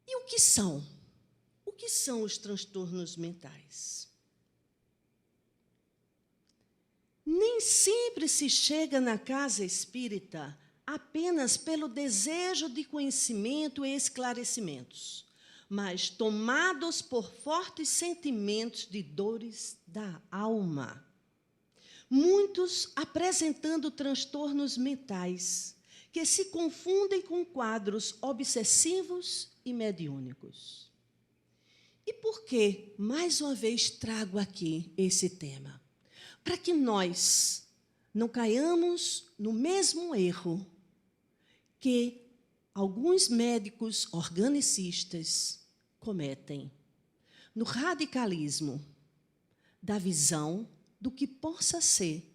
E o que são? O que são os transtornos mentais? Nem sempre se chega na casa espírita apenas pelo desejo de conhecimento e esclarecimentos, mas tomados por fortes sentimentos de dores da alma. Muitos apresentando transtornos mentais que se confundem com quadros obsessivos e mediúnicos. E por que, mais uma vez, trago aqui esse tema? Para que nós não caiamos no mesmo erro que alguns médicos organicistas cometem, no radicalismo da visão do que possa ser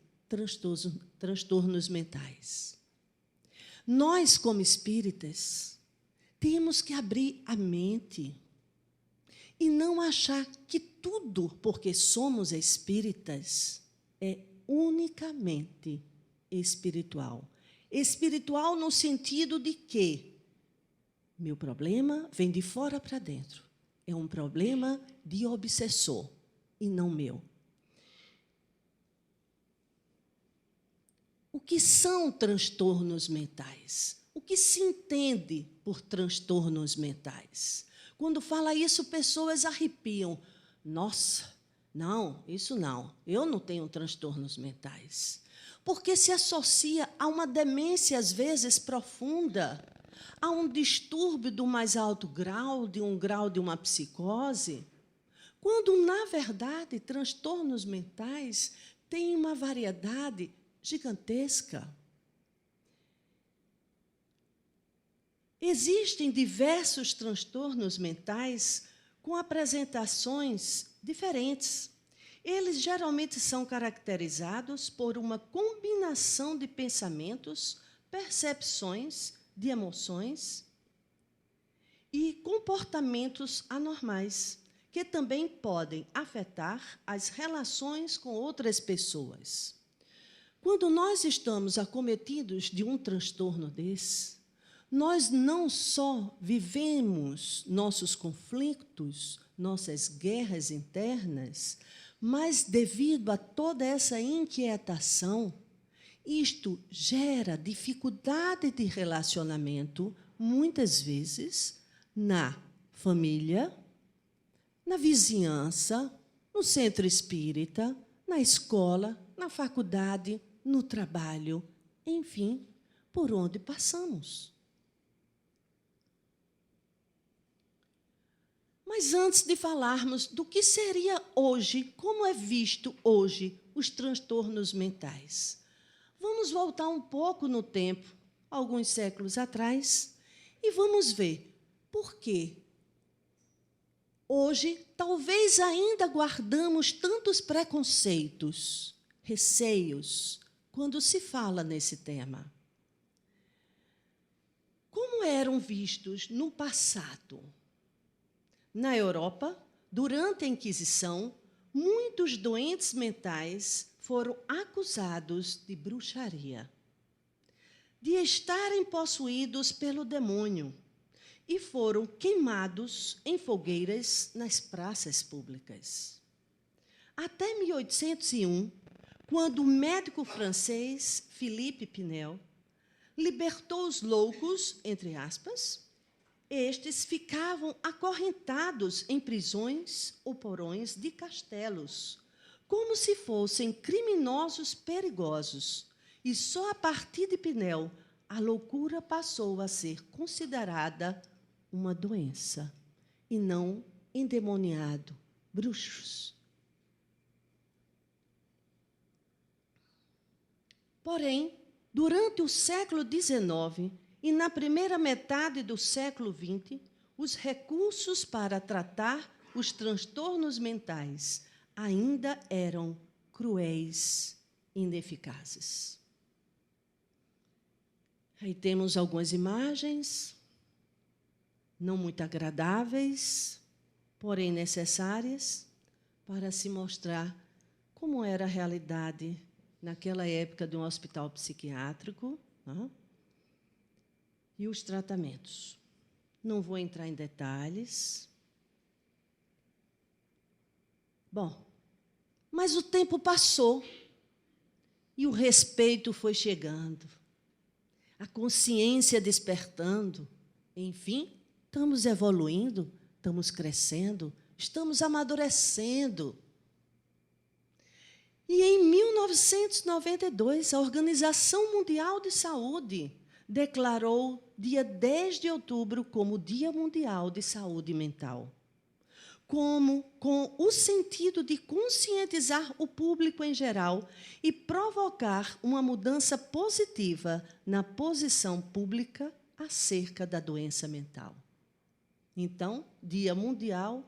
transtornos mentais. Nós, como espíritas, temos que abrir a mente e não achar que tudo, porque somos espíritas, é unicamente espiritual. Espiritual no sentido de que meu problema vem de fora para dentro. É um problema de obsessor e não meu. O que são transtornos mentais? O que se entende por transtornos mentais? Quando fala isso, pessoas arrepiam. Nossa, não, isso não. Eu não tenho transtornos mentais. Porque se associa a uma demência, às vezes, profunda, a um distúrbio do mais alto grau, de um grau de uma psicose, quando, na verdade, transtornos mentais têm uma variedade gigantesca. Existem diversos transtornos mentais com apresentações diferentes. Eles geralmente são caracterizados por uma combinação de pensamentos, percepções, de emoções e comportamentos anormais, que também podem afetar as relações com outras pessoas. Quando nós estamos acometidos de um transtorno desse, nós não só vivemos nossos conflitos, nossas guerras internas, mas, devido a toda essa inquietação, isto gera dificuldade de relacionamento, muitas vezes, na família, na vizinhança, no centro espírita, na escola, na faculdade, no trabalho, enfim, por onde passamos. Mas antes de falarmos do que seria hoje, como é visto hoje os transtornos mentais, vamos voltar um pouco no tempo, alguns séculos atrás, e vamos ver por que hoje talvez ainda guardamos tantos preconceitos, receios, quando se fala nesse tema. Como eram vistos no passado? Na Europa, durante a Inquisição, muitos doentes mentais foram acusados de bruxaria, de estarem possuídos pelo demônio, e foram queimados em fogueiras nas praças públicas. Até 1801, quando o médico francês Philippe Pinel libertou os loucos, entre aspas, estes ficavam acorrentados em prisões ou porões de castelos, como se fossem criminosos perigosos. E só a partir de Pinel, a loucura passou a ser considerada uma doença, e não endemoniado, bruxos. Porém, durante o século XIX e na primeira metade do século XX, os recursos para tratar os transtornos mentais ainda eram cruéis e ineficazes. Aí temos algumas imagens, não muito agradáveis, porém necessárias, para se mostrar como era a realidade naquela época de um hospital psiquiátrico, e os tratamentos. Não vou entrar em detalhes. Bom, mas o tempo passou e o respeito foi chegando, a consciência despertando. Enfim, estamos evoluindo, estamos crescendo, estamos amadurecendo. E em 1992, a Organização Mundial de Saúde declarou dia 10 de outubro como Dia Mundial de Saúde Mental, com o sentido de conscientizar o público em geral e provocar uma mudança positiva na posição pública acerca da doença mental. Então, Dia Mundial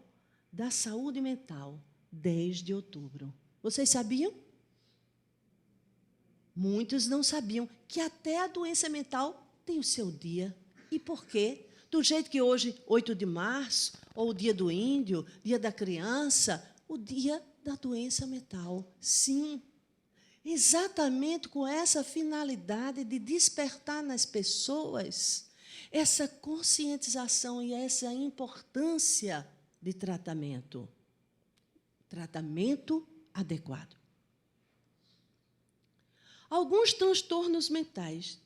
da Saúde Mental, 10 de outubro. Vocês sabiam? Muitos não sabiam que até a doença mental tem o seu dia. E por quê? Do jeito que hoje, 8 de março, ou o Dia do Índio, Dia da Criança, o Dia da Doença Mental. Sim, exatamente com essa finalidade de despertar nas pessoas essa conscientização e essa importância de tratamento. Tratamento adequado. Alguns transtornos mentais.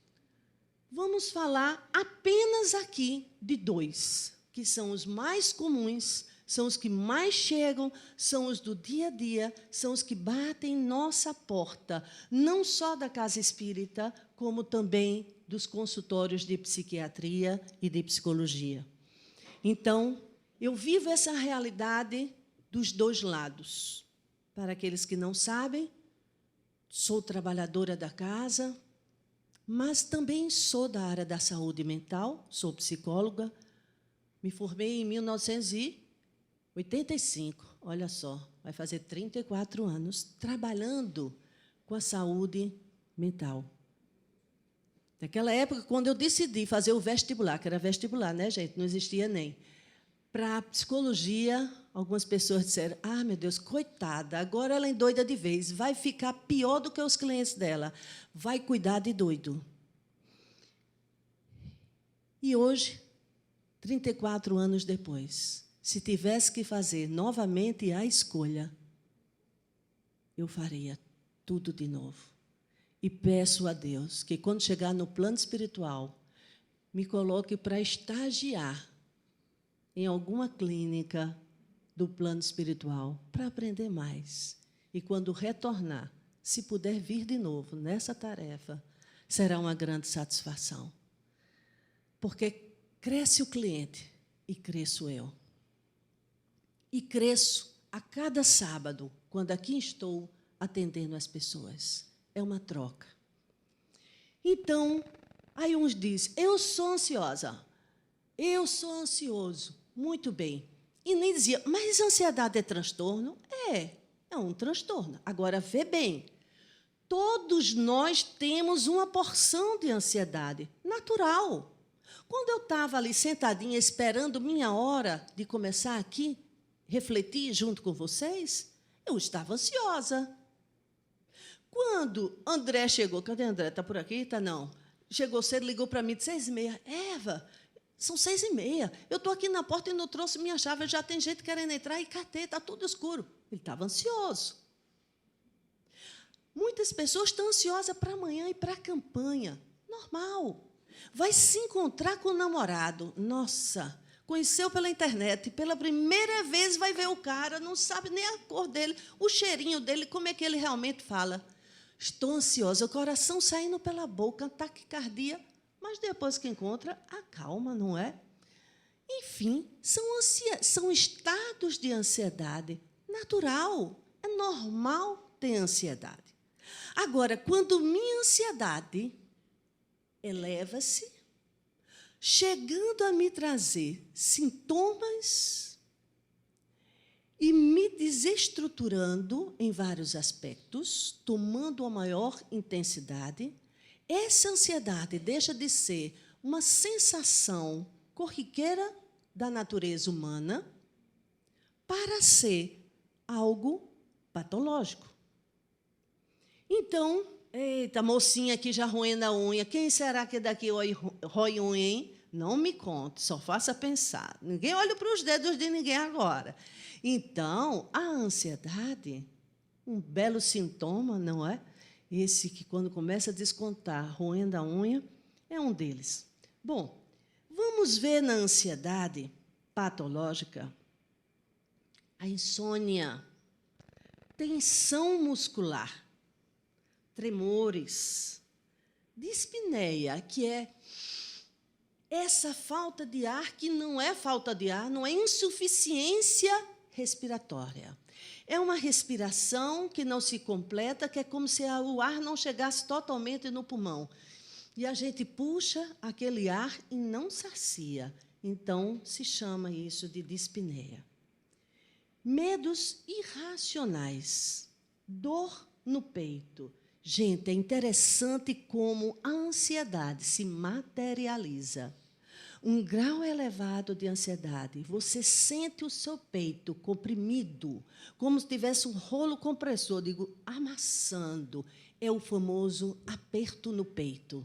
Vamos falar apenas aqui de 2, que são os mais comuns, são os que mais chegam, são os do dia a dia, são os que batem em nossa porta, não só da casa espírita, como também dos consultórios de psiquiatria e de psicologia. Então, eu vivo essa realidade dos dois lados. Para aqueles que não sabem, sou trabalhadora da casa, mas também sou da área da saúde mental, sou psicóloga, me formei em 1985, olha só, vai fazer 34 anos, trabalhando com a saúde mental. Naquela época, quando eu decidi fazer o vestibular, que era vestibular, né, gente? Não existia ENEM. Para a psicologia, algumas pessoas disseram, meu Deus, coitada, agora ela é doida de vez, vai ficar pior do que os clientes dela, vai cuidar de doido. E hoje, 34 anos depois, se tivesse que fazer novamente a escolha, eu faria tudo de novo. E peço a Deus que, quando chegar no plano espiritual, me coloque para estagiar em alguma clínica do plano espiritual, para aprender mais. E, quando retornar, se puder vir de novo nessa tarefa, será uma grande satisfação. Porque cresce o cliente e cresço eu. E cresço a cada sábado, quando aqui estou atendendo as pessoas. É uma troca. Então, aí uns dizem, eu sou ansiosa, eu sou ansioso. Muito bem. E nem dizia, mas ansiedade é transtorno? É um transtorno. Agora, vê bem, todos nós temos uma porção de ansiedade, natural. Quando eu estava ali sentadinha, esperando minha hora de começar aqui, refletir junto com vocês, eu estava ansiosa. Quando André chegou, cadê André? Está por aqui? Está não. Chegou cedo, ligou para mim, de 6h30. Eva, são 6h30. Eu estou aqui na porta e não trouxe minha chave. Já tem gente querendo entrar e catei, está tudo escuro. Ele estava ansioso. Muitas pessoas estão ansiosas para amanhã e para a campanha. Normal. Vai se encontrar com o namorado. Nossa, conheceu pela internet. Pela primeira vez vai ver o cara, não sabe nem a cor dele, o cheirinho dele, como é que ele realmente fala. Estou ansiosa, o coração saindo pela boca, taquicardia. Mas depois que encontra, acalma, não é? Enfim, são estados de ansiedade. Natural, é normal ter ansiedade. Agora, quando minha ansiedade eleva-se, chegando a me trazer sintomas e me desestruturando em vários aspectos, tomando uma maior intensidade, essa ansiedade deixa de ser uma sensação corriqueira da natureza humana para ser algo patológico. Então, eita, mocinha aqui já roendo a unha, quem será que daqui rói unha, hein? Não me conte, só faça pensar. Ninguém olha para os dedos de ninguém agora. Então, a ansiedade, um belo sintoma, não é? Esse que, quando começa a descontar, roendo a unha, é um deles. Bom, vamos ver na ansiedade patológica a insônia, tensão muscular, tremores, dispneia, que é essa falta de ar, que não é falta de ar, não é insuficiência respiratória. É uma respiração que não se completa, que é como se o ar não chegasse totalmente no pulmão. E a gente puxa aquele ar e não sacia. Então, se chama isso de dispneia. Medos irracionais, dor no peito. Gente, é interessante como a ansiedade se materializa. Um grau elevado de ansiedade, você sente o seu peito comprimido, como se tivesse um rolo compressor, amassando. É o famoso aperto no peito.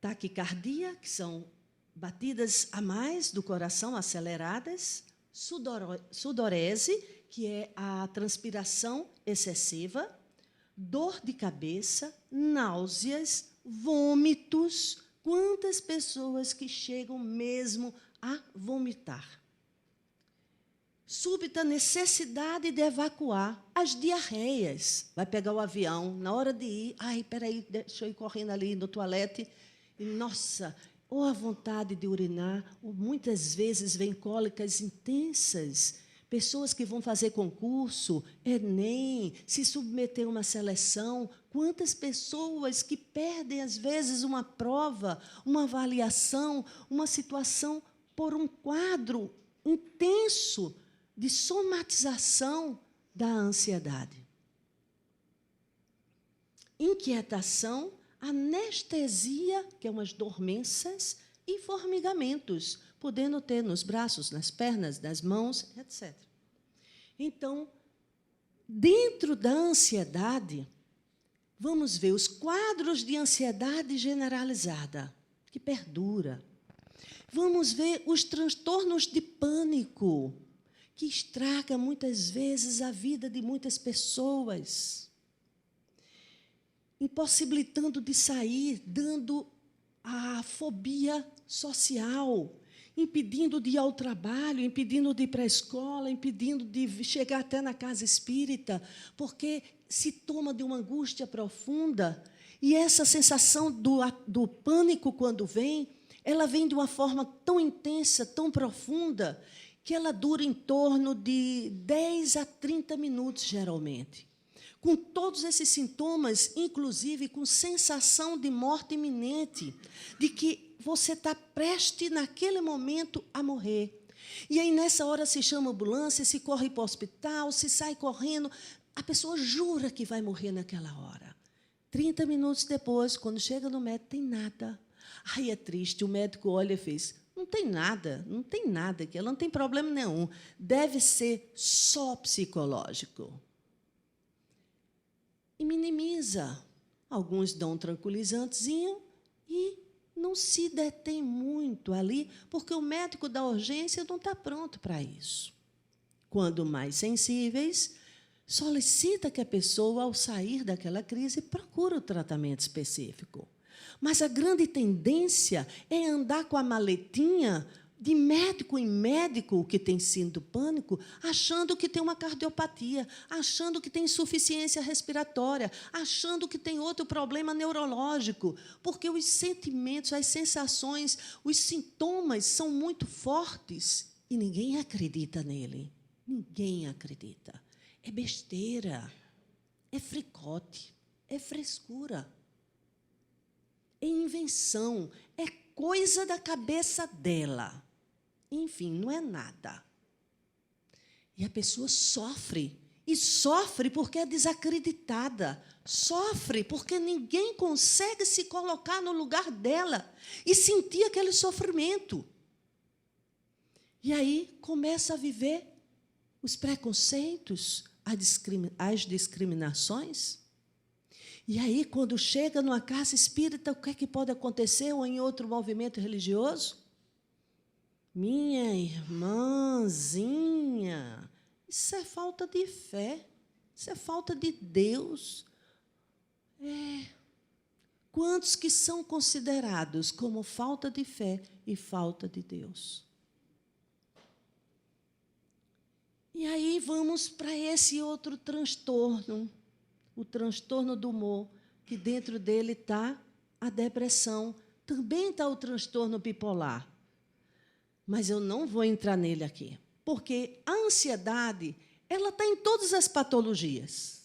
Taquicardia, que são batidas a mais do coração, aceleradas. Sudorese, que é a transpiração excessiva. Dor de cabeça, náuseas, vômitos. Quantas pessoas que chegam mesmo a vomitar? Súbita necessidade de evacuar, as diarreias. Vai pegar o avião, na hora de ir, ai, peraí, deixa eu ir correndo ali no toalete. E, nossa, ou a vontade de urinar, ou muitas vezes vem cólicas intensas. Pessoas que vão fazer concurso, Enem, se submeter a uma seleção. Quantas pessoas que perdem, às vezes, uma prova, uma avaliação, uma situação por um quadro intenso de somatização da ansiedade. Inquietação, anestesia, que é umas dormências, e formigamentos, podendo ter nos braços, nas pernas, nas mãos, etc. Então, dentro da ansiedade, vamos ver os quadros de ansiedade generalizada, que perdura. Vamos ver os transtornos de pânico, que estraga muitas vezes a vida de muitas pessoas, impossibilitando de sair, dando a fobia social, impedindo de ir ao trabalho, impedindo de ir para a escola, impedindo de chegar até na casa espírita, porque se toma de uma angústia profunda, e essa sensação do pânico, quando vem, ela vem de uma forma tão intensa, tão profunda, que ela dura em torno de 10 a 30 minutos, geralmente. Com todos esses sintomas, inclusive com sensação de morte iminente, de que você está prestes, naquele momento, a morrer. E aí, nessa hora, se chama ambulância, se corre para o hospital, se sai correndo. A pessoa jura que vai morrer naquela hora. 30 minutos depois, quando chega no médico, tem nada. Ai, é triste, o médico olha e fez, não tem nada, que ela não tem problema nenhum. Deve ser só psicológico. E minimiza. Alguns dão um tranquilizantezinho e não se detém muito ali, porque o médico da urgência não está pronto para isso. Quando mais sensíveis, solicita que a pessoa, ao sair daquela crise, procure o tratamento específico. Mas a grande tendência é andar com a maletinha de médico em médico, que tem síndrome do pânico, achando que tem uma cardiopatia, achando que tem insuficiência respiratória, achando que tem outro problema neurológico, porque os sentimentos, as sensações, os sintomas são muito fortes e ninguém acredita nele. Ninguém acredita. É besteira, é fricote, é frescura, é invenção, é coisa da cabeça dela. Enfim, não é nada. E a pessoa sofre. E sofre porque é desacreditada. Sofre porque ninguém consegue se colocar no lugar dela e sentir aquele sofrimento. E aí começa a viver os preconceitos, as discriminações. E aí, quando chega numa casa espírita, o que é que pode acontecer ou em outro movimento religioso? Minha irmãzinha, isso é falta de fé, isso é falta de Deus. Quantos que são considerados como falta de fé e falta de Deus? E aí vamos para esse outro transtorno, o transtorno do humor, que dentro dele está a depressão, também está o transtorno bipolar. Mas eu não vou entrar nele aqui, porque a ansiedade, ela está em todas as patologias,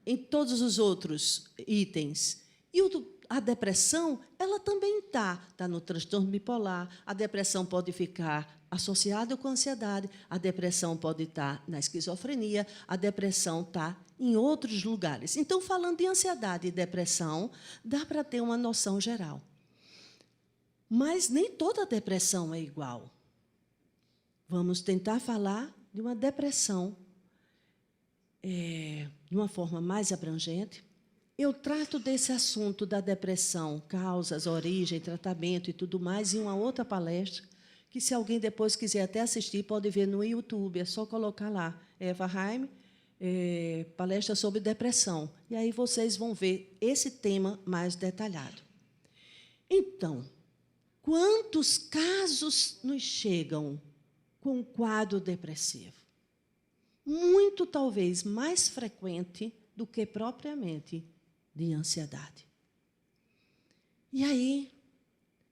em todos os outros itens. E a depressão, ela também está no transtorno bipolar. A depressão pode ficar associada com a ansiedade, a depressão pode estar na esquizofrenia, a depressão está em outros lugares. Então, falando de ansiedade e depressão, dá para ter uma noção geral. Mas nem toda depressão é igual. Vamos tentar falar de uma depressão de uma forma mais abrangente. Eu trato desse assunto da depressão, causas, origem, tratamento e tudo mais, em uma outra palestra, que, se alguém depois quiser até assistir, pode ver no YouTube, é só colocar lá, Eva Heim, palestra sobre depressão. E aí vocês vão ver esse tema mais detalhado. Então, quantos casos nos chegam com quadro depressivo? Muito, talvez, mais frequente do que propriamente de ansiedade. E aí,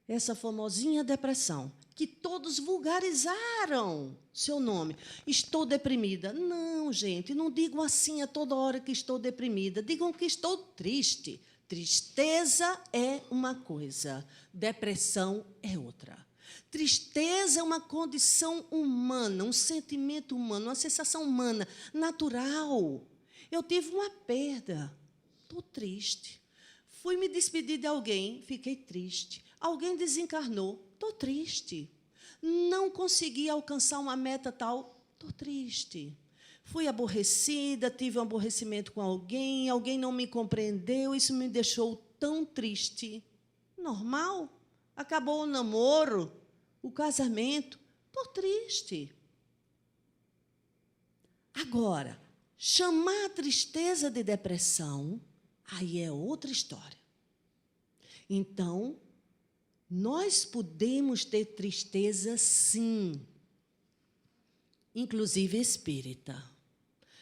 essa famosinha depressão, que todos vulgarizaram seu nome. Estou deprimida. Não, gente, não digam assim a toda hora que estou deprimida. Digam que estou triste. Tristeza é uma coisa, depressão é outra. Tristeza é uma condição humana, um sentimento humano, uma sensação humana, natural. Eu tive uma perda, estou triste. Fui me despedir de alguém, fiquei triste. Alguém desencarnou, estou triste. Não consegui alcançar uma meta tal, estou triste. Fui aborrecida, tive um aborrecimento com alguém, alguém não me compreendeu, isso me deixou tão triste. Normal? Acabou o namoro, o casamento, estou triste. Agora, chamar a tristeza de depressão, aí é outra história. Então, nós podemos ter tristeza, sim, inclusive espírita.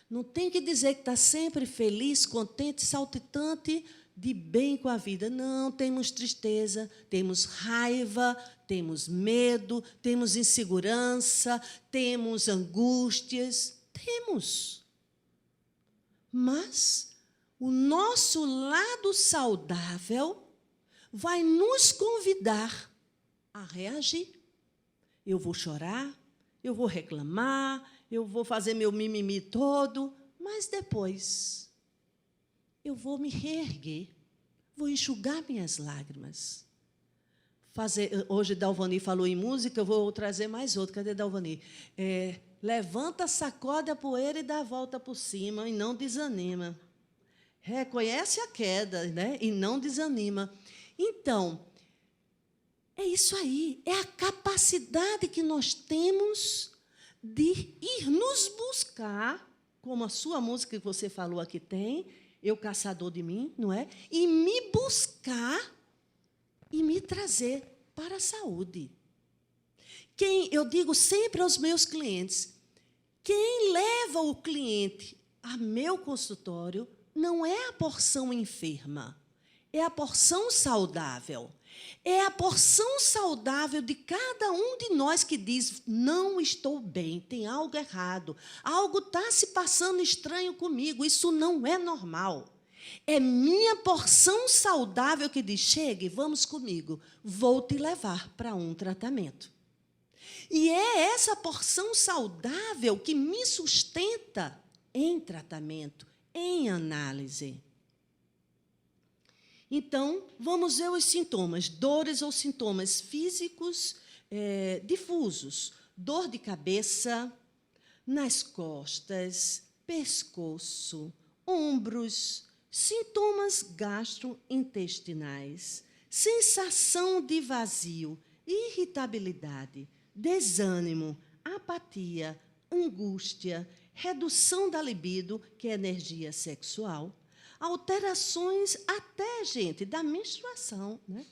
Não tem que dizer que está sempre feliz, contente, saltitante, de bem com a vida. Não, temos tristeza, temos raiva, temos medo, temos insegurança, temos angústias, temos. Mas o nosso lado saudável vai nos convidar a reagir. Eu vou chorar, eu vou reclamar, eu vou fazer meu mimimi todo, mas depois eu vou me reerguer, vou enxugar minhas lágrimas. Hoje, Dalvani falou em música, eu vou trazer mais outro. Cadê Dalvani? Levanta, sacode a poeira e dá a volta por cima, e não desanima. Reconhece a queda, né? E não desanima. Então, é isso aí, é a capacidade que nós temos de ir nos buscar, como a sua música que você falou aqui tem, Eu Caçador de Mim, não é? E me buscar e me trazer para a saúde. Eu digo sempre aos meus clientes, quem leva o cliente a meu consultório não é a porção enferma, é a porção saudável. É a porção saudável de cada um de nós que diz, não estou bem, tem algo errado, algo está se passando estranho comigo, isso não é normal. É minha porção saudável que diz, chegue, vamos comigo, vou te levar para um tratamento. E é essa porção saudável que me sustenta em tratamento, em análise. Então, vamos ver os sintomas, dores ou sintomas físicos difusos. Dor de cabeça, nas costas, pescoço, ombros, sintomas gastrointestinais, sensação de vazio, irritabilidade, desânimo, apatia, angústia, redução da libido, que é energia sexual, alterações até, gente, da menstruação, né?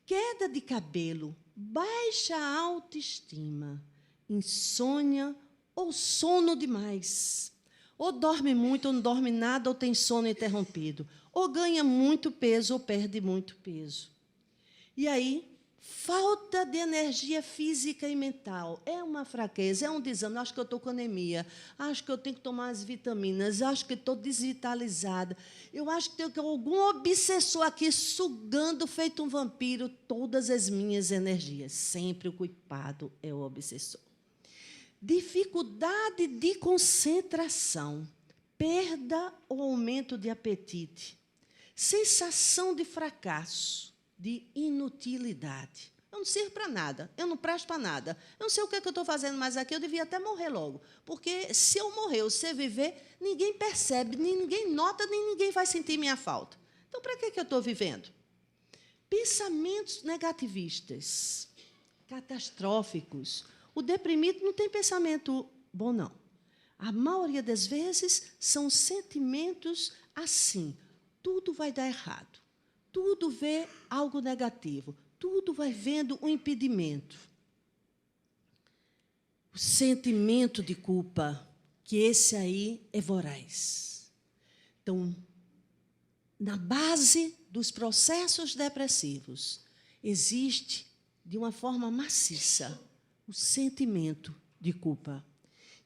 Queda de cabelo, baixa autoestima, insônia ou sono demais. Ou dorme muito, ou não dorme nada, ou tem sono interrompido. Ou ganha muito peso, ou perde muito peso. E aí, falta de energia física e mental. É uma fraqueza, é um desânimo. Acho que eu estou com anemia, acho que eu tenho que tomar as vitaminas, acho que estou desvitalizada. Eu acho que tem algum obsessor aqui sugando, feito um vampiro, todas as minhas energias. Sempre o culpado é o obsessor. Dificuldade de concentração, perda ou aumento de apetite, sensação de fracasso, de inutilidade. Eu não sirvo para nada, eu não presto para nada, eu não sei o que eu estou fazendo mais aqui, eu devia até morrer logo, porque se eu morrer ou se eu viver, ninguém percebe, ninguém nota, nem ninguém vai sentir minha falta. Então, para que eu estou vivendo? Pensamentos negativistas, catastróficos. O deprimido não tem pensamento bom, não. A maioria das vezes são sentimentos assim, tudo vai dar errado. Tudo vê algo negativo, tudo vai vendo um impedimento. O sentimento de culpa, que esse aí é voraz. Então, na base dos processos depressivos, existe, de uma forma maciça, o sentimento de culpa.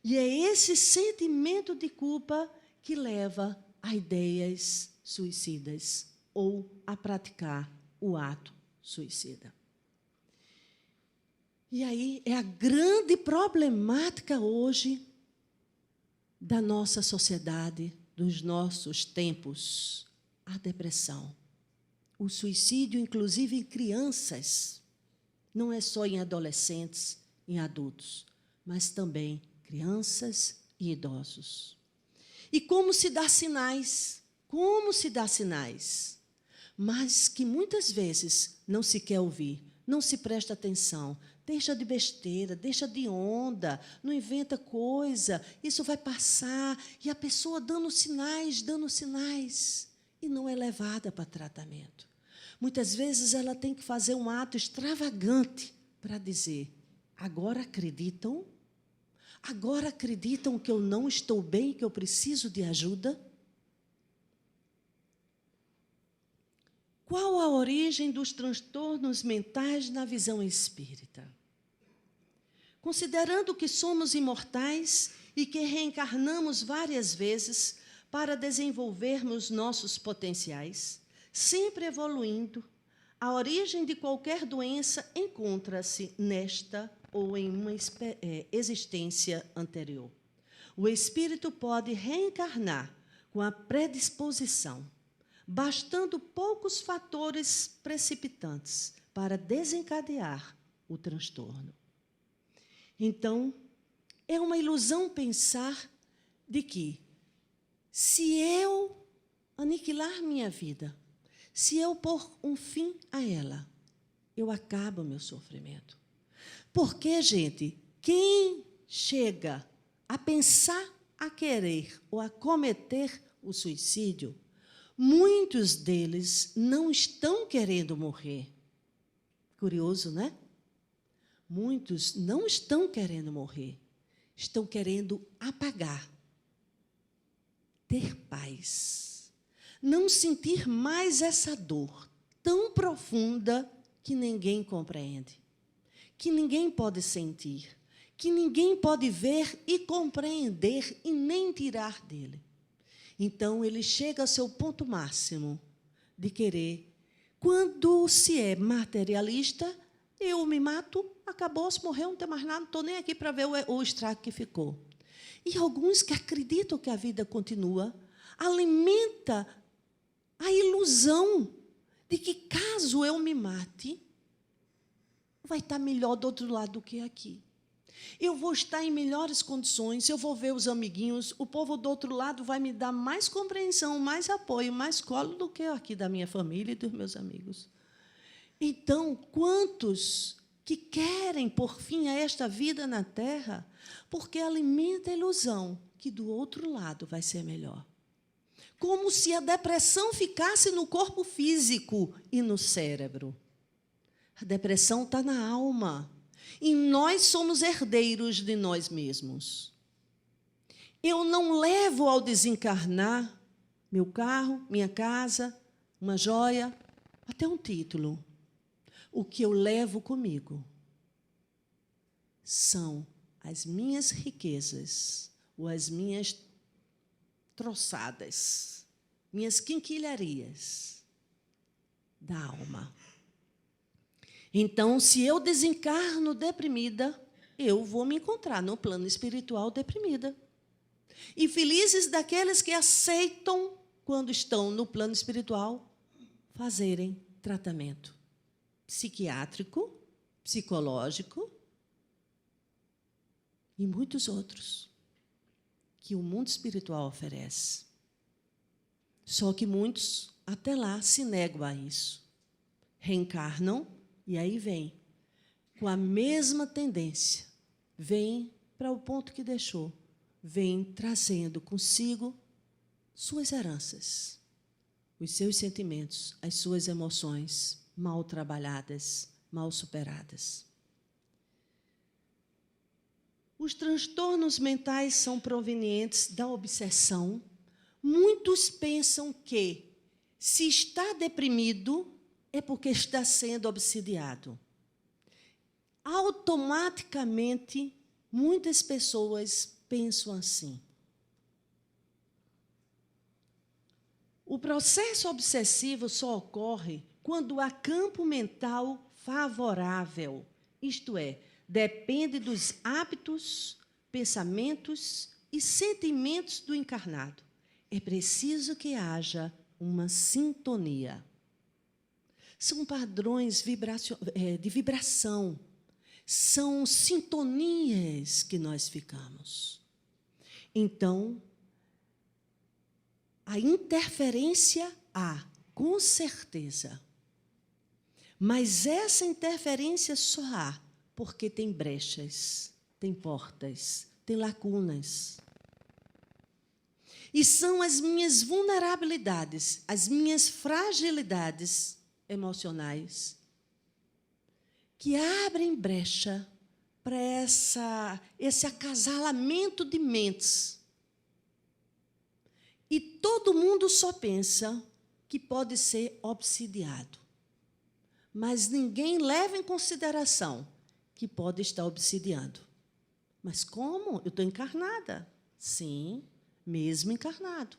E é esse sentimento de culpa que leva a ideias suicidas, ou a praticar o ato suicida. E aí é a grande problemática hoje da nossa sociedade, dos nossos tempos, a depressão. O suicídio, inclusive em crianças, não é só em adolescentes, em adultos, mas também crianças e idosos. E como se dá sinais? Como se dá sinais? Mas que muitas vezes não se quer ouvir, não se presta atenção, deixa de besteira, deixa de onda, não inventa coisa, isso vai passar, e a pessoa dando sinais, e não é levada para tratamento. Muitas vezes ela tem que fazer um ato extravagante para dizer, agora acreditam? Agora acreditam que eu não estou bem, que eu preciso de ajuda? Qual a origem dos transtornos mentais na visão espírita? Considerando que somos imortais e que reencarnamos várias vezes para desenvolvermos nossos potenciais, sempre evoluindo, a origem de qualquer doença encontra-se nesta ou em uma existência anterior. O espírito pode reencarnar com a predisposição, bastando poucos fatores precipitantes para desencadear o transtorno. Então, é uma ilusão pensar de que, se eu aniquilar minha vida, se eu pôr um fim a ela, eu acabo o meu sofrimento. Porque, gente, quem chega a pensar, a querer ou a cometer o suicídio, muitos deles não estão querendo morrer. Curioso, né? Muitos não estão querendo morrer, estão querendo apagar, ter paz, não sentir mais essa dor tão profunda que ninguém compreende, que ninguém pode sentir, que ninguém pode ver e compreender e nem tirar dele. Então, ele chega ao seu ponto máximo de querer. Quando se é materialista, eu me mato, acabou, se morreu, não tem mais nada, não estou nem aqui para ver o estrago que ficou. E alguns que acreditam que a vida continua, alimenta a ilusão de que, caso eu me mate, vai estar melhor do outro lado do que aqui. Eu vou estar em melhores condições, eu vou ver os amiguinhos, o povo do outro lado vai me dar mais compreensão, mais apoio, mais colo do que aqui da minha família e dos meus amigos. Então, quantos que querem por fim a esta vida na terra, porque alimenta a ilusão que do outro lado vai ser melhor? Como se a depressão ficasse no corpo físico e no cérebro. A depressão está na alma. E nós somos herdeiros de nós mesmos. Eu não levo ao desencarnar meu carro, minha casa, uma joia, até um título. O que eu levo comigo são as minhas riquezas, ou as minhas troçadas, minhas quinquilharias da alma. Então, se eu desencarno deprimida, eu vou me encontrar no plano espiritual deprimida. E felizes daqueles que aceitam, quando estão no plano espiritual, fazerem tratamento psiquiátrico, psicológico e muitos outros que o mundo espiritual oferece. Só que muitos, até lá, se negam a isso. Reencarnam. E aí vem, com a mesma tendência, vem para o ponto que deixou, vem trazendo consigo suas heranças, os seus sentimentos, as suas emoções mal trabalhadas, mal superadas. Os transtornos mentais são provenientes da obsessão. Muitos pensam que, se está deprimido, é porque está sendo obsidiado. Automaticamente, muitas pessoas pensam assim. O processo obsessivo só ocorre quando há campo mental favorável, isto é, depende dos hábitos, pensamentos e sentimentos do encarnado. É preciso que haja uma sintonia. São padrões de vibração, são sintonias que nós ficamos. Então, a interferência há, com certeza. Mas essa interferência só há porque tem brechas, tem portas, tem lacunas. E são as minhas vulnerabilidades, as minhas fragilidades emocionais que abrem brecha para esse acasalamento de mentes. E todo mundo só pensa que pode ser obsidiado. Mas ninguém leva em consideração que pode estar obsidiando. Mas como? Eu estou encarnada. Sim, mesmo encarnado.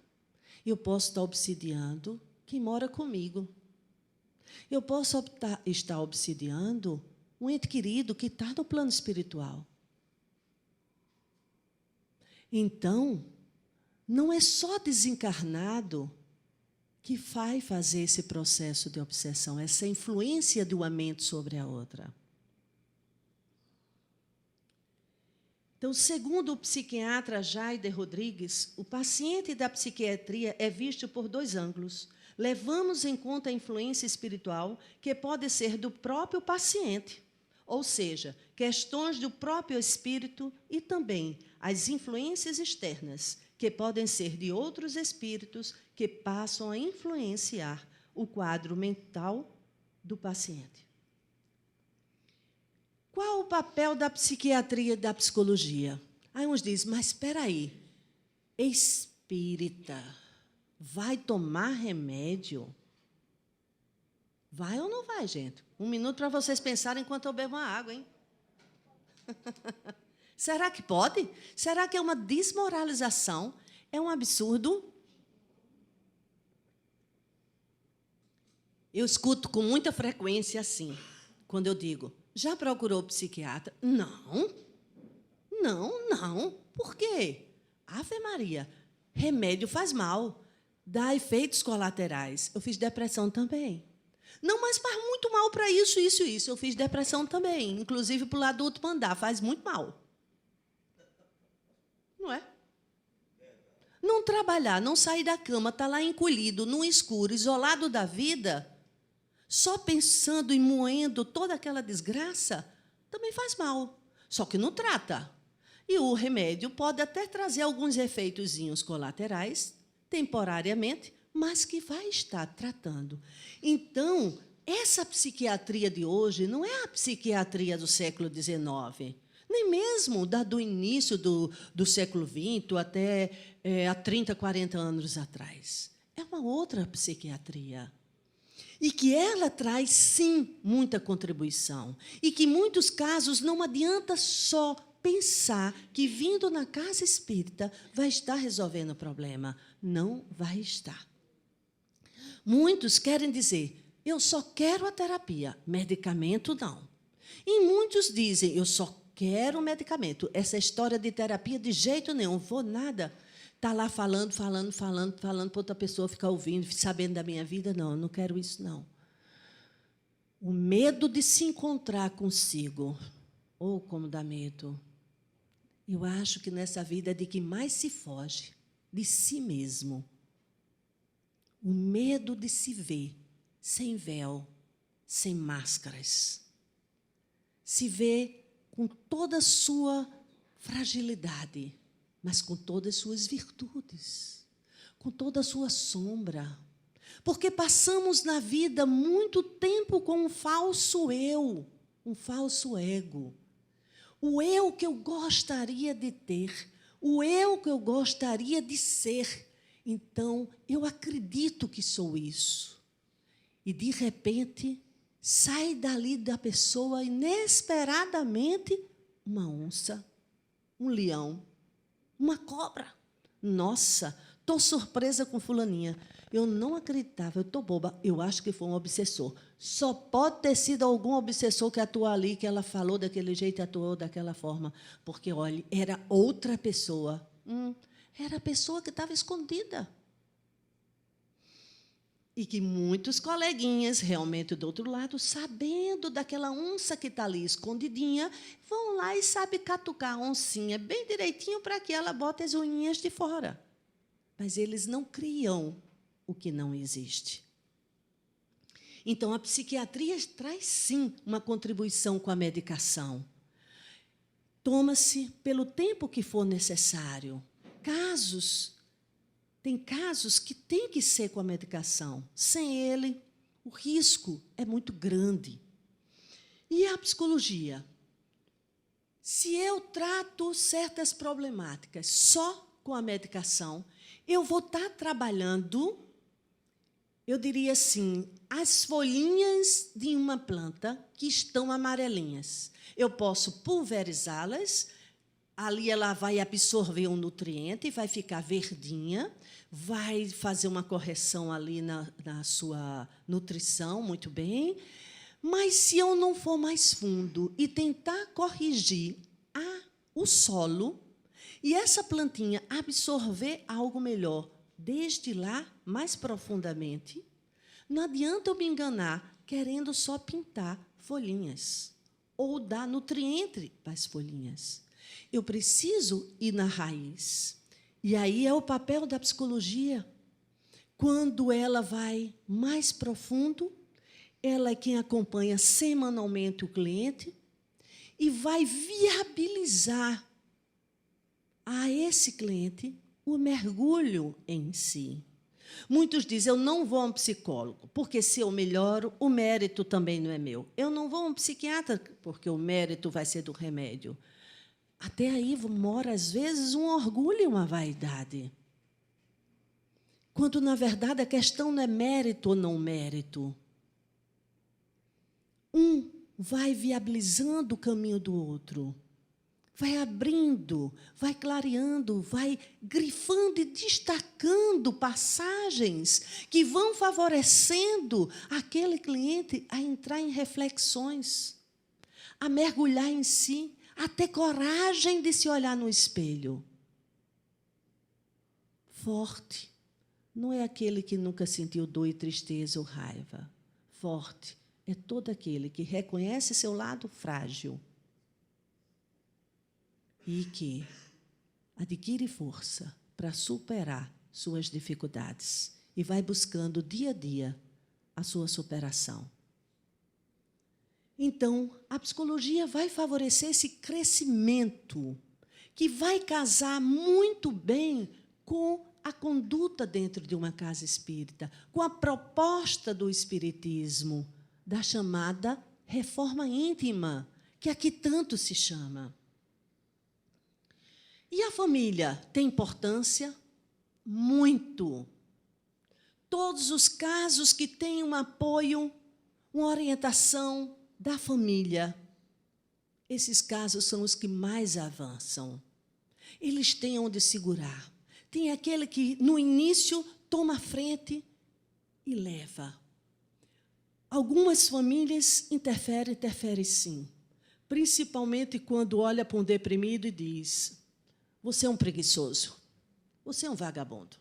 Eu posso estar obsidiando quem mora comigo. Eu posso estar obsidiando um ente querido que está no plano espiritual. Então, não é só desencarnado que vai fazer esse processo de obsessão, essa influência de uma mente sobre a outra. Então, segundo o psiquiatra Jaide Rodrigues, o paciente da psiquiatria é visto por dois ângulos. Levamos em conta a influência espiritual, que pode ser do próprio paciente, ou seja, questões do próprio espírito, e também as influências externas, que podem ser de outros espíritos que passam a influenciar o quadro mental do paciente. Qual o papel da psiquiatria e da psicologia? Aí uns dizem, mas espera aí, espírita vai tomar remédio? Vai ou não vai, gente? Um minuto para vocês pensarem enquanto eu bebo uma água, hein? Será que pode? Será que é uma desmoralização? É um absurdo? Eu escuto com muita frequência assim, quando eu digo, já procurou psiquiatra? Não. Por quê? Ave Maria, remédio faz mal, dá efeitos colaterais. Eu fiz depressão também. Não, mas faz muito mal para isso. Eu fiz depressão também, inclusive para o lado do outro andar, faz muito mal. Não é? Não trabalhar, não sair da cama, estar lá encolhido, no escuro, isolado da vida, só pensando e moendo toda aquela desgraça, também faz mal. Só que não trata. E o remédio pode até trazer alguns efeitozinhos colaterais, temporariamente, mas que vai estar tratando. Então, essa psiquiatria de hoje não é a psiquiatria do século XIX, nem mesmo da do início do século XX até há 30, 40 anos atrás. É uma outra psiquiatria. E que ela traz, sim, muita contribuição. E que, em muitos casos, não adianta só pensar que, vindo na casa espírita, vai estar resolvendo o problema. Não vai estar. Muitos querem dizer, eu só quero a terapia, medicamento não. E muitos dizem, eu só quero medicamento. Essa história de terapia, de jeito nenhum, vou nada. Está lá falando para outra pessoa ficar ouvindo, sabendo da minha vida. Não, eu não quero isso, não. O medo de se encontrar consigo, ou como dá medo, eu acho que nessa vida é de que mais se foge de si mesmo. O medo de se ver sem véu, sem máscaras. Se ver com toda a sua fragilidade, mas com todas as suas virtudes, com toda a sua sombra. Porque passamos na vida muito tempo com um falso eu, um falso ego. O eu que eu gostaria de ter, o eu que eu gostaria de ser. Então, eu acredito que sou isso. E, de repente, sai dali da pessoa inesperadamente uma onça, um leão, uma cobra. Nossa, estou surpresa com fulaninha. Eu não acreditava, eu estou boba. Eu acho que foi um obsessor. Só pode ter sido algum obsessor que atuou ali, que ela falou daquele jeito e atuou daquela forma. Porque, olha, era outra pessoa. Era a pessoa que estava escondida. E que muitos coleguinhas, realmente do outro lado, sabendo daquela onça que está ali escondidinha, vão lá e sabem catucar a oncinha bem direitinho para que ela bote as unhinhas de fora. Mas eles não criam o que não existe. Então, a psiquiatria traz, sim, uma contribuição com a medicação. Toma-se pelo tempo que for necessário. Tem casos que tem que ser com a medicação. Sem ele, o risco é muito grande. E a psicologia? Se eu trato certas problemáticas só com a medicação, eu vou estar trabalhando, eu diria assim, as folhinhas de uma planta que estão amarelinhas. Eu posso pulverizá-las, ali ela vai absorver um nutriente, vai ficar verdinha, vai fazer uma correção ali na sua nutrição, muito bem. Mas, se eu não for mais fundo e tentar corrigir o solo, e essa plantinha absorver algo melhor desde lá, mais profundamente, não adianta eu me enganar querendo só pintar folhinhas ou dar nutriente para as folhinhas. Eu preciso ir na raiz. E aí é o papel da psicologia. Quando ela vai mais profundo, ela é quem acompanha semanalmente o cliente e vai viabilizar a esse cliente o mergulho em si. Muitos dizem, eu não vou a um psicólogo, porque se eu melhoro, o mérito também não é meu. Eu não vou a um psiquiatra, porque o mérito vai ser do remédio. Até aí mora, às vezes, um orgulho e uma vaidade. Quando, na verdade, a questão não é mérito ou não mérito. Um vai viabilizando o caminho do outro. Vai abrindo, vai clareando, vai grifando e destacando passagens que vão favorecendo aquele cliente a entrar em reflexões, a mergulhar em si, a ter coragem de se olhar no espelho. Forte não é aquele que nunca sentiu dor e tristeza ou raiva. Forte é todo aquele que reconhece seu lado frágil e que adquire força para superar suas dificuldades e vai buscando dia a dia a sua superação. Então, a psicologia vai favorecer esse crescimento que vai casar muito bem com a conduta dentro de uma casa espírita, com a proposta do espiritismo, da chamada reforma íntima, que aqui tanto se chama. E a família tem importância? Muito. Todos os casos que têm um apoio, uma orientação da família, esses casos são os que mais avançam. Eles têm onde segurar. Tem aquele que, no início, toma a frente e leva. Algumas famílias interferem sim, principalmente quando olha para um deprimido e diz: você é um preguiçoso, você é um vagabundo,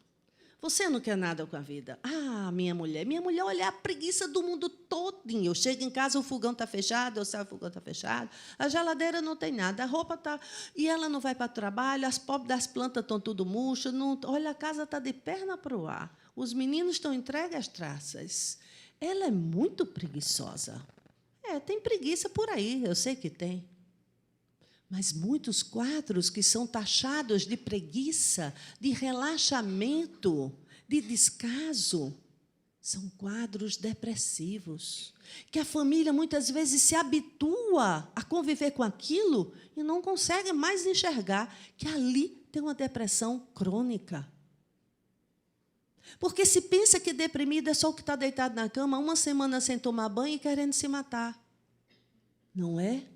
você não quer nada com a vida. Ah, minha mulher olha a preguiça do mundo todinho. Eu chego em casa, o fogão está fechado, eu saio, o fogão está fechado, a geladeira não tem nada, a roupa está... E ela não vai para o trabalho, as pobres das plantas estão tudo murchas, olha, a casa está de perna para o ar, os meninos estão entregues às traças. Ela é muito preguiçosa. Tem preguiça por aí, eu sei que tem. Mas muitos quadros que são taxados de preguiça, de relaxamento, de descaso, são quadros depressivos, que a família muitas vezes se habitua a conviver com aquilo e não consegue mais enxergar que ali tem uma depressão crônica. Porque se pensa que deprimido é só o que está deitado na cama, uma semana sem tomar banho e querendo se matar. Não é?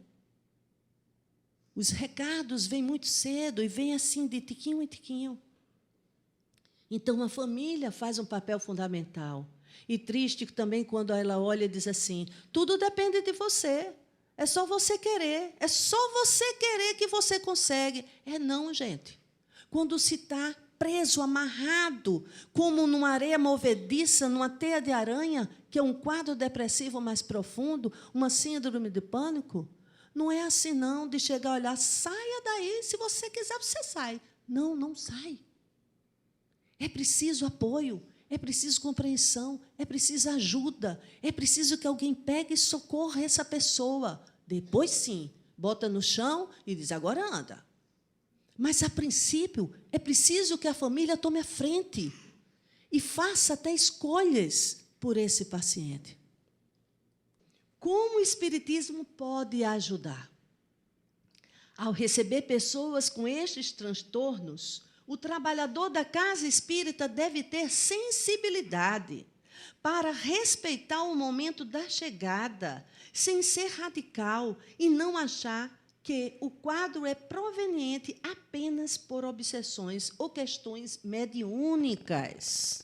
Os recados vêm muito cedo e vêm assim, de tiquinho em tiquinho. Então, a família faz um papel fundamental. E triste também quando ela olha e diz assim: tudo depende de você, é só você querer, é só você querer que você consegue. Não, gente. Quando se está preso, amarrado, como numa areia movediça, numa teia de aranha, que é um quadro depressivo mais profundo, uma síndrome de pânico, não é assim, não, de chegar a olhar, saia daí, se você quiser, você sai. Não, não sai. É preciso apoio, é preciso compreensão, é preciso ajuda, é preciso que alguém pegue e socorra essa pessoa. Depois, sim, bota no chão e diz, agora anda. Mas, a princípio, é preciso que a família tome a frente e faça até escolhas por esse paciente. Como o Espiritismo pode ajudar? Ao receber pessoas com estes transtornos, o trabalhador da casa espírita deve ter sensibilidade para respeitar o momento da chegada, sem ser radical e não achar que o quadro é proveniente apenas por obsessões ou questões mediúnicas.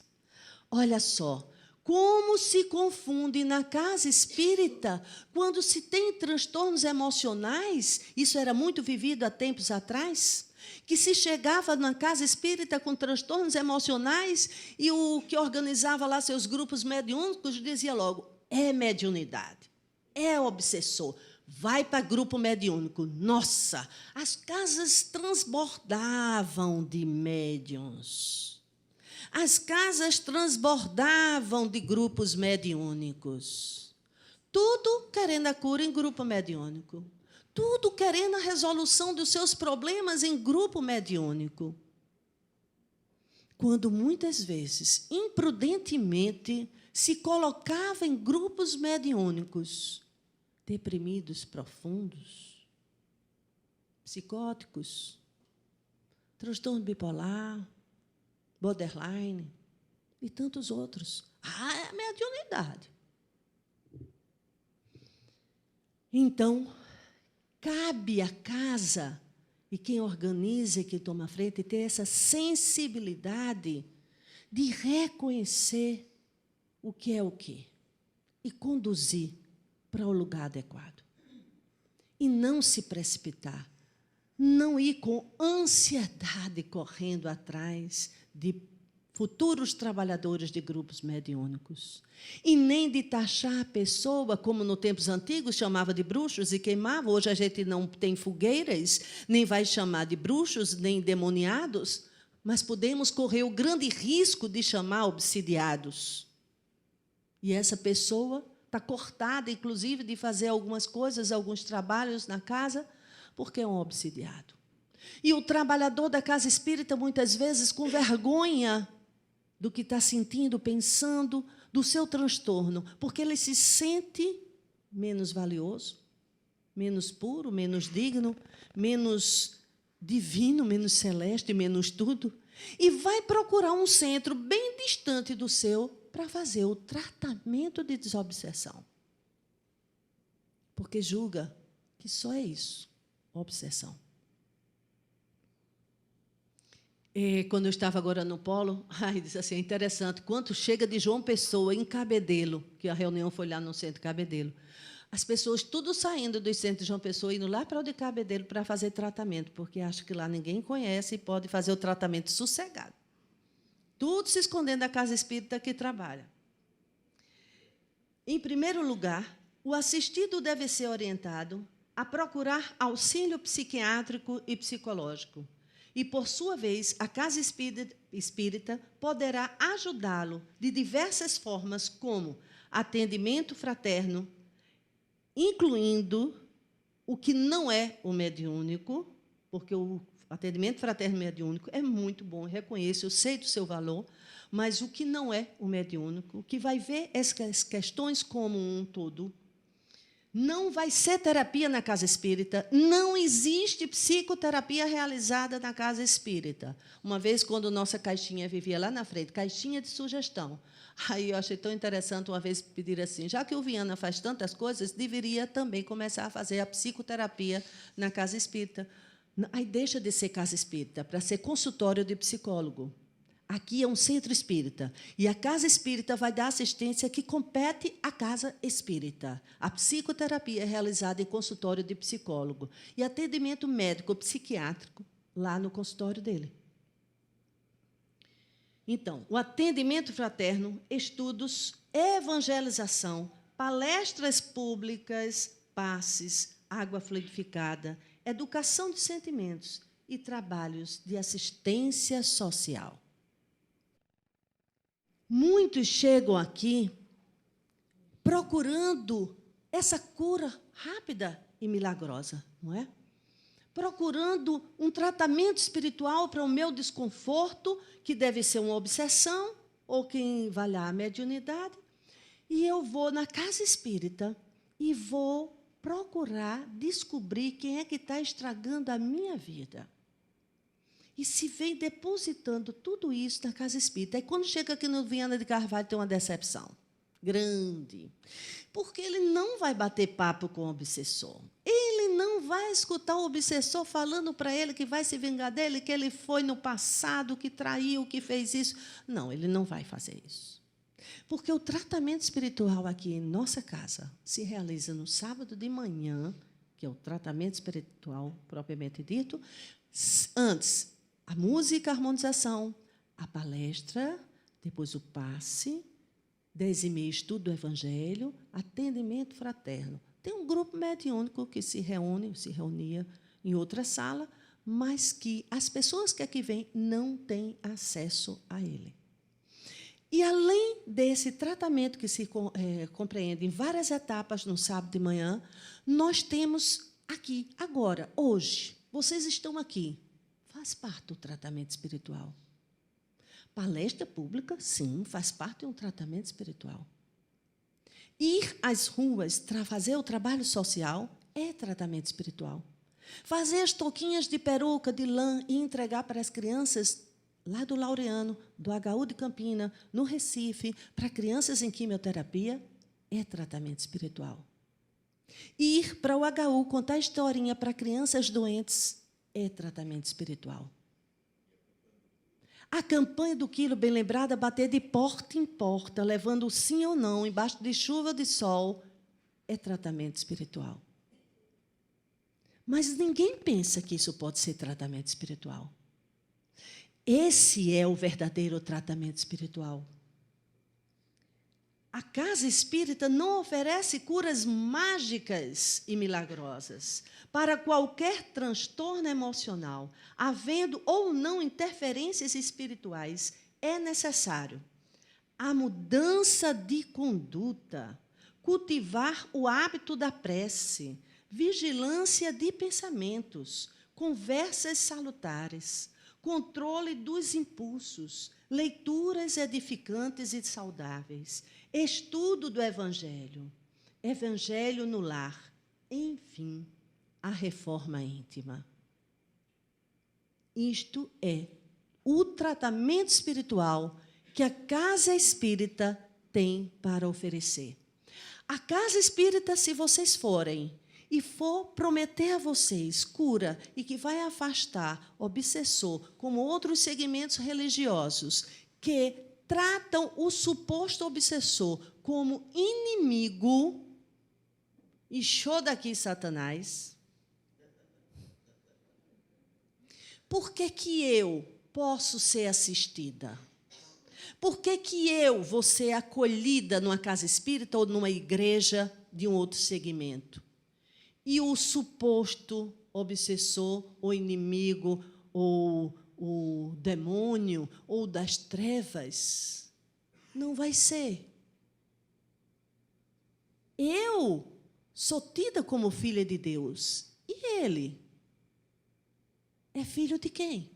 Olha só, como se confunde na casa espírita quando se tem transtornos emocionais, isso era muito vivido há tempos atrás, que se chegava na casa espírita com transtornos emocionais e o que organizava lá seus grupos mediúnicos dizia logo, é mediunidade, é obsessor, vai para grupo mediúnico. Nossa, as casas transbordavam de médiuns. As casas transbordavam de grupos mediúnicos. Tudo querendo a cura em grupo mediúnico. Tudo querendo a resolução dos seus problemas em grupo mediúnico. Quando, muitas vezes, imprudentemente, se colocava em grupos mediúnicos, deprimidos profundos, psicóticos, transtorno bipolar, borderline e tantos outros. É a mediunidade. Então, cabe à casa e quem organiza e quem toma a frente ter essa sensibilidade de reconhecer o que é o quê e conduzir para o lugar adequado. E não se precipitar, não ir com ansiedade correndo atrás de futuros trabalhadores de grupos mediúnicos, e nem de taxar a pessoa, como nos tempos antigos chamava de bruxos e queimava. Hoje a gente não tem fogueiras, nem vai chamar de bruxos, nem demoniados, mas podemos correr o grande risco de chamar obsidiados. E essa pessoa está cortada, inclusive, de fazer algumas coisas, alguns trabalhos na casa, porque é um obsidiado. E o trabalhador da casa espírita, muitas vezes, com vergonha do que está sentindo, pensando, do seu transtorno, porque ele se sente menos valioso, menos puro, menos digno, menos divino, menos celeste, menos tudo, e vai procurar um centro bem distante do seu para fazer o tratamento de desobsessão. Porque julga que só é isso, obsessão. Quando eu estava agora no Polo, disse assim, é interessante, quanto chega de João Pessoa em Cabedelo, que a reunião foi lá no centro de Cabedelo, as pessoas tudo saindo do centro de João Pessoa, indo lá para o de Cabedelo para fazer tratamento, porque acham que lá ninguém conhece e pode fazer o tratamento sossegado. Tudo se escondendo da casa espírita que trabalha. Em primeiro lugar, o assistido deve ser orientado a procurar auxílio psiquiátrico e psicológico. E, por sua vez, a casa espírita poderá ajudá-lo de diversas formas, como atendimento fraterno, incluindo o que não é o mediúnico, porque o atendimento fraterno mediúnico é muito bom, reconheço, eu sei do seu valor, mas o que não é o mediúnico, que vai ver essas questões como um todo, não vai ser terapia na casa espírita, não existe psicoterapia realizada na casa espírita. Uma vez, quando nossa caixinha vivia lá na frente, caixinha de sugestão, aí eu achei tão interessante uma vez pedir assim, já que o Viana faz tantas coisas, deveria também começar a fazer a psicoterapia na casa espírita. Aí deixa de ser casa espírita para ser consultório de psicólogo. Aqui é um centro espírita, e a casa espírita vai dar assistência que compete à casa espírita. A psicoterapia é realizada em consultório de psicólogo e atendimento médico-psiquiátrico lá no consultório dele. Então, o atendimento fraterno, estudos, evangelização, palestras públicas, passes, água fluidificada, educação de sentimentos e trabalhos de assistência social. Muitos chegam aqui procurando essa cura rápida e milagrosa, não é? Procurando um tratamento espiritual para o meu desconforto, que deve ser uma obsessão, ou quem vai lá a mediunidade, e eu vou na casa espírita e vou procurar descobrir quem é que está estragando a minha vida. E se vem depositando tudo isso na casa espírita. E quando chega aqui no Viana de Carvalho, tem uma decepção grande. Porque ele não vai bater papo com o obsessor. Ele não vai escutar o obsessor falando para ele que vai se vingar dele, que ele foi no passado, que traiu, que fez isso. Não, ele não vai fazer isso. Porque o tratamento espiritual aqui em nossa casa se realiza no sábado de manhã, que é o tratamento espiritual propriamente dito, antes a música, a harmonização, a palestra, depois o passe, 10h30, estudo do Evangelho, atendimento fraterno. Tem um grupo mediúnico que se reunia em outra sala, mas que as pessoas que aqui vêm não têm acesso a ele. E, além desse tratamento que se compreende em várias etapas no sábado de manhã, nós temos aqui, agora, hoje, vocês estão aqui, faz parte do tratamento espiritual. Palestra pública, sim, faz parte de um tratamento espiritual. Ir às ruas, fazer o trabalho social, é tratamento espiritual. Fazer as touquinhas de peruca, de lã, e entregar para as crianças lá do Laureano, do HU de Campina, no Recife, para crianças em quimioterapia, é tratamento espiritual. Ir para o HU, contar historinha para crianças doentes, é tratamento espiritual. A campanha do quilo, bem lembrada, bater de porta em porta, levando o sim ou não, embaixo de chuva ou de sol, é tratamento espiritual. Mas ninguém pensa que isso pode ser tratamento espiritual. Esse é o verdadeiro tratamento espiritual. A casa espírita não oferece curas mágicas e milagrosas para qualquer transtorno emocional. Havendo ou não interferências espirituais, é necessário a mudança de conduta, cultivar o hábito da prece, vigilância de pensamentos, conversas salutares, controle dos impulsos, leituras edificantes e saudáveis, estudo do Evangelho, Evangelho no lar, enfim, a reforma íntima. Isto é o tratamento espiritual que a casa espírita tem para oferecer. A casa espírita, se vocês forem e for prometer a vocês cura e que vai afastar obsessor, como outros segmentos religiosos, que tratam o suposto obsessor como inimigo, e show daqui, Satanás, por que eu posso ser assistida? Por que eu vou ser acolhida numa casa espírita ou numa igreja de um outro segmento? E o suposto obsessor, ou inimigo, ou o demônio, ou das trevas, não vai ser. Eu sou tida como filha de Deus. E ele? É filho de quem?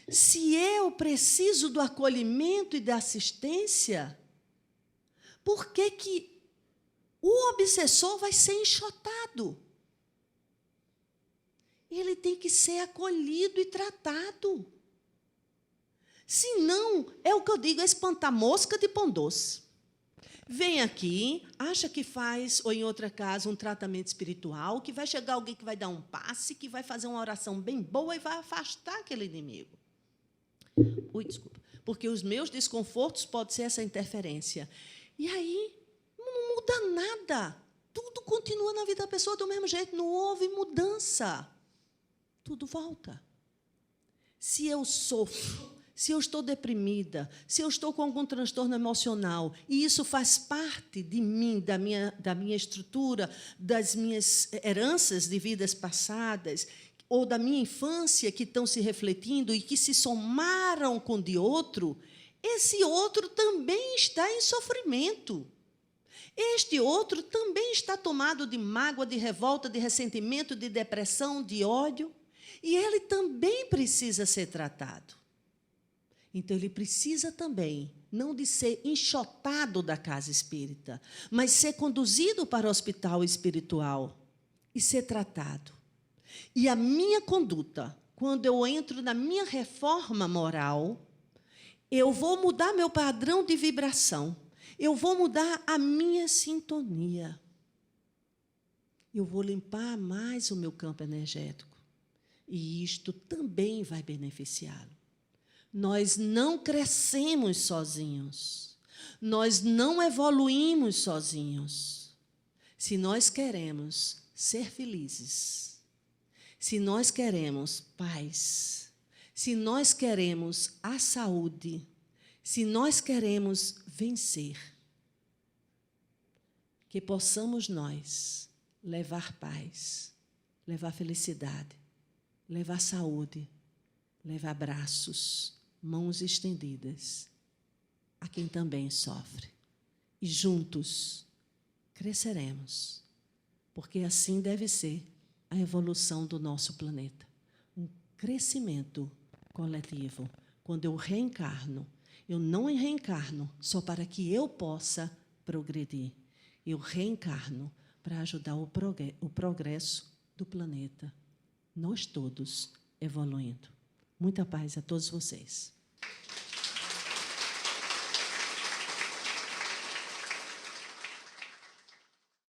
Se eu preciso do acolhimento e da assistência, por que o obsessor vai ser enxotado? Ele tem que ser acolhido e tratado. Senão, é o que eu digo, é espantar mosca de pão doce. Vem aqui, acha que faz, ou em outra casa, um tratamento espiritual, que vai chegar alguém que vai dar um passe, que vai fazer uma oração bem boa e vai afastar aquele inimigo. Desculpa. Porque os meus desconfortos podem ser essa interferência. E aí, não muda nada. Tudo continua na vida da pessoa do mesmo jeito. Não houve mudança. Tudo volta. Se eu sofro, se eu estou deprimida, se eu estou com algum transtorno emocional, e isso faz parte de mim, da minha estrutura, das minhas heranças de vidas passadas, ou da minha infância, que estão se refletindo e que se somaram com o de outro, esse outro também está em sofrimento. Este outro também está tomado de mágoa, de revolta, de ressentimento, de depressão, de ódio, e ele também precisa ser tratado. Então, ele precisa também, não de ser enxotado da casa espírita, mas ser conduzido para o hospital espiritual e ser tratado. E a minha conduta, quando eu entro na minha reforma moral, eu vou mudar meu padrão de vibração, eu vou mudar a minha sintonia. Eu vou limpar mais o meu campo energético. E isto também vai beneficiá-lo. Nós não crescemos sozinhos. Nós não evoluímos sozinhos. Se nós queremos ser felizes, se nós queremos paz, se nós queremos a saúde, se nós queremos vencer, que possamos nós levar paz, levar felicidade, levar saúde, levar braços, mãos estendidas a quem também sofre. E juntos cresceremos, porque assim deve ser a evolução do nosso planeta. Um crescimento coletivo. Quando eu reencarno, eu não reencarno só para que eu possa progredir. Eu reencarno para ajudar o progresso do planeta. Nós todos evoluindo. Muita paz a todos vocês.